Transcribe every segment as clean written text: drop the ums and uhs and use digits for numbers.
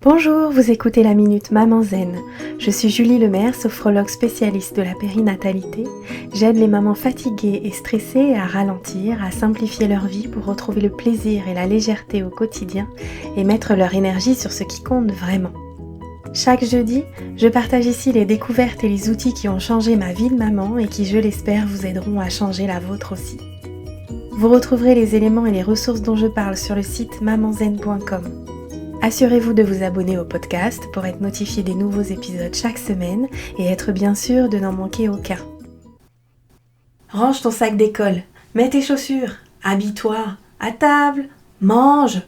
Bonjour, vous écoutez la Minute Maman Zen. Je suis Julie Lemaire, sophrologue spécialiste de la périnatalité. J'aide les mamans fatiguées et stressées à ralentir, à simplifier leur vie pour retrouver le plaisir et la légèreté au quotidien et mettre leur énergie sur ce qui compte vraiment. Chaque jeudi, je partage ici les découvertes et les outils qui ont changé ma vie de maman et qui, je l'espère, vous aideront à changer la vôtre aussi. Vous retrouverez les éléments et les ressources dont je parle sur le site mamanzen.com. Assurez-vous de vous abonner au podcast pour être notifié des nouveaux épisodes chaque semaine et être bien sûr de n'en manquer aucun. Range ton sac d'école, mets tes chaussures, habille-toi, à table, mange.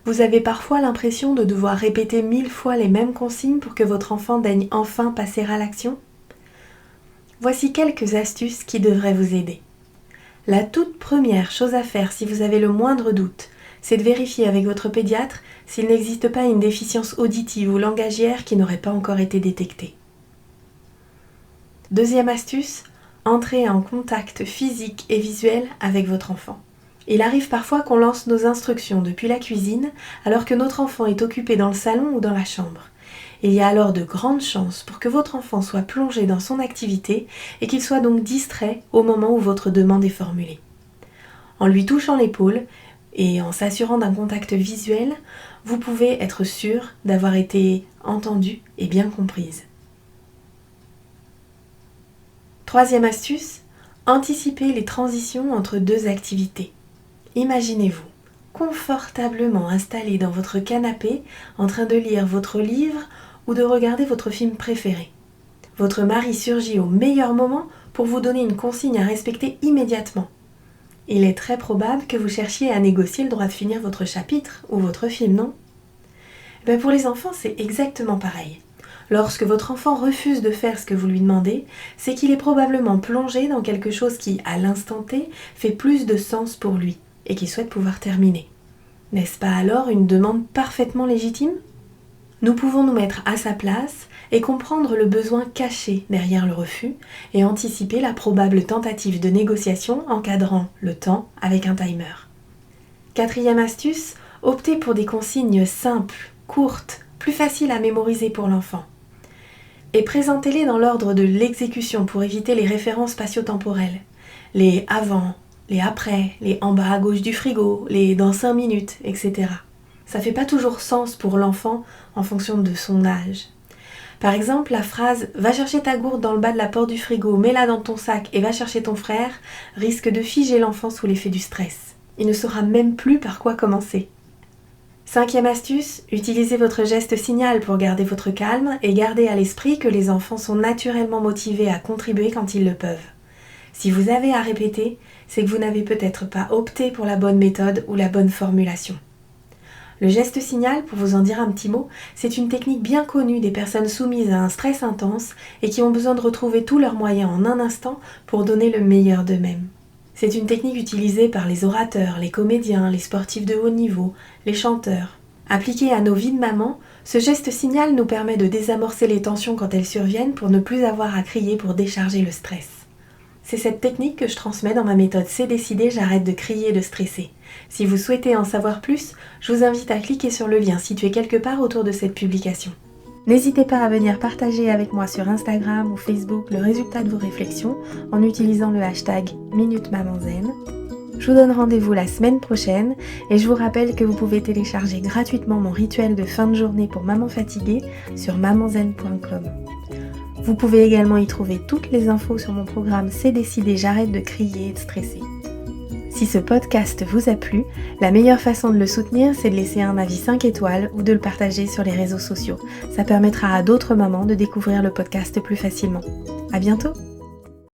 Vous avez parfois l'impression de devoir répéter 1000 fois les mêmes consignes pour que votre enfant daigne enfin passer à l'action ? Voici quelques astuces qui devraient vous aider. La toute première chose à faire si vous avez le moindre doute, c'est de vérifier avec votre pédiatre s'il n'existe pas une déficience auditive ou langagière qui n'aurait pas encore été détectée. Deuxième astuce, entrez en contact physique et visuel avec votre enfant. Il arrive parfois qu'on lance nos instructions depuis la cuisine alors que notre enfant est occupé dans le salon ou dans la chambre. Il y a alors de grandes chances pour que votre enfant soit plongé dans son activité et qu'il soit donc distrait au moment où votre demande est formulée. En lui touchant l'épaule et en s'assurant d'un contact visuel, vous pouvez être sûr d'avoir été entendue et bien comprise. Troisième astuce, anticipez les transitions entre deux activités. Imaginez-vous confortablement installé dans votre canapé en train de lire votre livre ou de regarder votre film préféré. Votre mari surgit au meilleur moment pour vous donner une consigne à respecter immédiatement. Il est très probable que vous cherchiez à négocier le droit de finir votre chapitre ou votre film, non ? Pour les enfants, c'est exactement pareil. Lorsque votre enfant refuse de faire ce que vous lui demandez, c'est qu'il est probablement plongé dans quelque chose qui, à l'instant T, fait plus de sens pour lui et qu'il souhaite pouvoir terminer. N'est-ce pas alors une demande parfaitement légitime ? Nous pouvons nous mettre à sa place et comprendre le besoin caché derrière le refus et anticiper la probable tentative de négociation encadrant le temps avec un timer. Quatrième astuce, optez pour des consignes simples, courtes, plus faciles à mémoriser pour l'enfant. Et présentez-les dans l'ordre de l'exécution pour éviter les références spatio-temporelles. Les avant, les après, les en bas à gauche du frigo, les dans 5 minutes, etc. Ça fait pas toujours sens pour l'enfant en fonction de son âge. Par exemple, la phrase « Va chercher ta gourde dans le bas de la porte du frigo, mets-la dans ton sac et va chercher ton frère » risque de figer l'enfant sous l'effet du stress. Il ne saura même plus par quoi commencer. Cinquième astuce, utilisez votre geste signal pour garder votre calme et gardez à l'esprit que les enfants sont naturellement motivés à contribuer quand ils le peuvent. Si vous avez à répéter, c'est que vous n'avez peut-être pas opté pour la bonne méthode ou la bonne formulation. Le geste signal, pour vous en dire un petit mot, c'est une technique bien connue des personnes soumises à un stress intense et qui ont besoin de retrouver tous leurs moyens en un instant pour donner le meilleur d'eux-mêmes. C'est une technique utilisée par les orateurs, les comédiens, les sportifs de haut niveau, les chanteurs. Appliquée à nos vies de maman, ce geste signal nous permet de désamorcer les tensions quand elles surviennent pour ne plus avoir à crier pour décharger le stress. C'est cette technique que je transmets dans ma méthode C'est décidé, j'arrête de crier et de stresser. Si vous souhaitez en savoir plus, je vous invite à cliquer sur le lien situé quelque part autour de cette publication. N'hésitez pas à venir partager avec moi sur Instagram ou Facebook le résultat de vos réflexions en utilisant le hashtag #MinuteMamanZen. Je vous donne rendez-vous la semaine prochaine et je vous rappelle que vous pouvez télécharger gratuitement mon rituel de fin de journée pour maman fatiguée sur mamanzen.com. Vous pouvez également y trouver toutes les infos sur mon programme C'est décidé, j'arrête de crier et de stresser. Si ce podcast vous a plu, la meilleure façon de le soutenir, c'est de laisser un avis 5 étoiles ou de le partager sur les réseaux sociaux. Ça permettra à d'autres mamans de découvrir le podcast plus facilement. À bientôt!